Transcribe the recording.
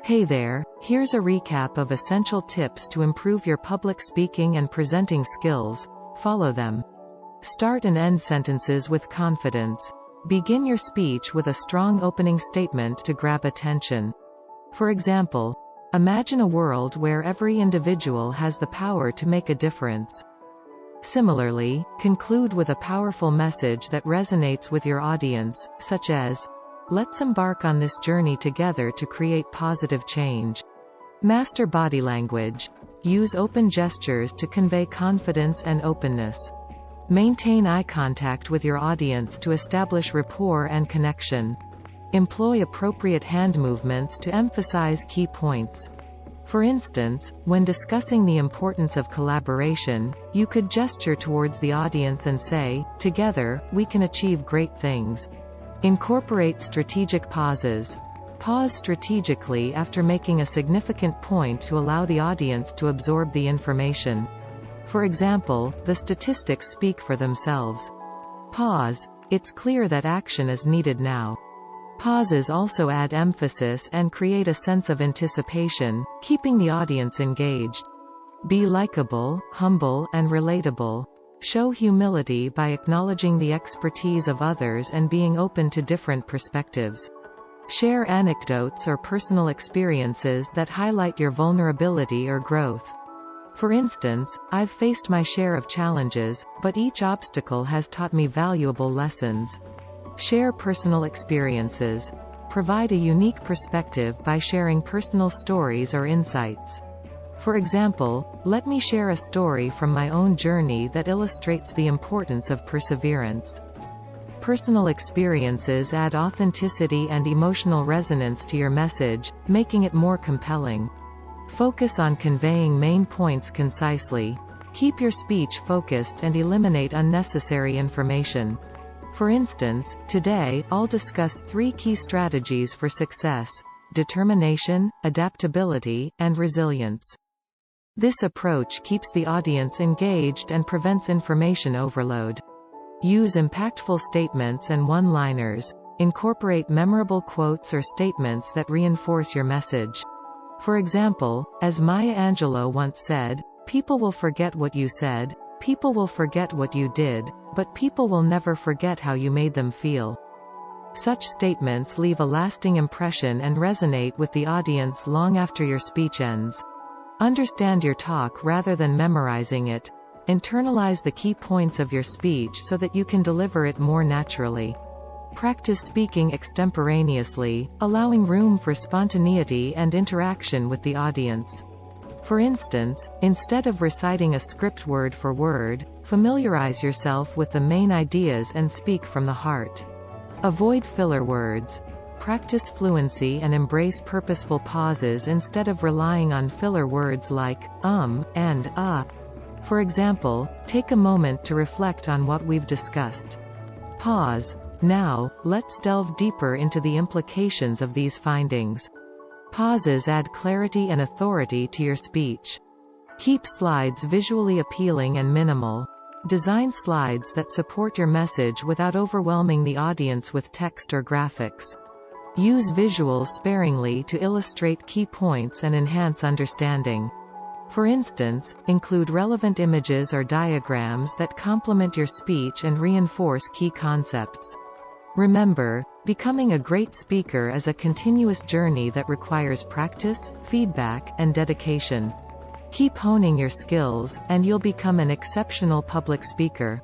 Hey there, here's a recap of essential tips to improve your public speaking and presenting skills. Follow them. Start and end sentences with confidence. Begin your speech with a strong opening statement to grab attention. For example, imagine a world where every individual has the power to make a difference. Similarly, conclude with a powerful message that resonates with your audience, such as, "Let's embark on this journey together to create positive change." Master body language. Use open gestures to convey confidence and openness. Maintain eye contact with your audience to establish rapport and connection. Employ appropriate hand movements to emphasize key points. For instance, when discussing the importance of collaboration, you could gesture towards the audience and say, "Together, we can achieve great things." Incorporate strategic pauses. Pause strategically after making a significant point to allow the audience to absorb the information. For example, the statistics speak for themselves. Pause. It's clear that action is needed now. Pauses also add emphasis and create a sense of anticipation, keeping the audience engaged. Be likable, humble, and relatable. Show humility by acknowledging the expertise of others and being open to different perspectives. Share anecdotes or personal experiences that highlight your vulnerability or growth. For instance, I've faced my share of challenges, but each obstacle has taught me valuable lessons. Share personal experiences. Provide a unique perspective by sharing personal stories or insights. For example, let me share a story from my own journey that illustrates the importance of perseverance. Personal experiences add authenticity and emotional resonance to your message, making it more compelling. Focus on conveying main points concisely. Keep your speech focused and eliminate unnecessary information. For instance, today, I'll discuss 3 key strategies for success: determination, adaptability, and resilience. This approach keeps the audience engaged and prevents information overload. Use impactful statements and one-liners. Incorporate memorable quotes or statements that reinforce your message. For example, as Maya Angelou once said, "People will forget what you said, people will forget what you did, but people will never forget how you made them feel." Such statements leave a lasting impression and resonate with the audience long after your speech ends. Understand your talk rather than memorizing it. Internalize the key points of your speech so that you can deliver it more naturally. Practice speaking extemporaneously, allowing room for spontaneity and interaction with the audience. For instance, instead of reciting a script word for word, familiarize yourself with the main ideas and speak from the heart. Avoid filler words. Practice fluency and embrace purposeful pauses instead of relying on filler words like and For example, take a moment to reflect on what we've discussed. Pause. Now, let's delve deeper into the implications of these findings. Pauses add clarity and authority to your speech. Keep slides visually appealing and minimal. Design slides that support your message without overwhelming the audience with text or graphics. Use visuals sparingly to illustrate key points and enhance understanding. For instance, include relevant images or diagrams that complement your speech and reinforce key concepts. Remember, becoming a great speaker is a continuous journey that requires practice, feedback, and dedication. Keep honing your skills, and you'll become an exceptional public speaker.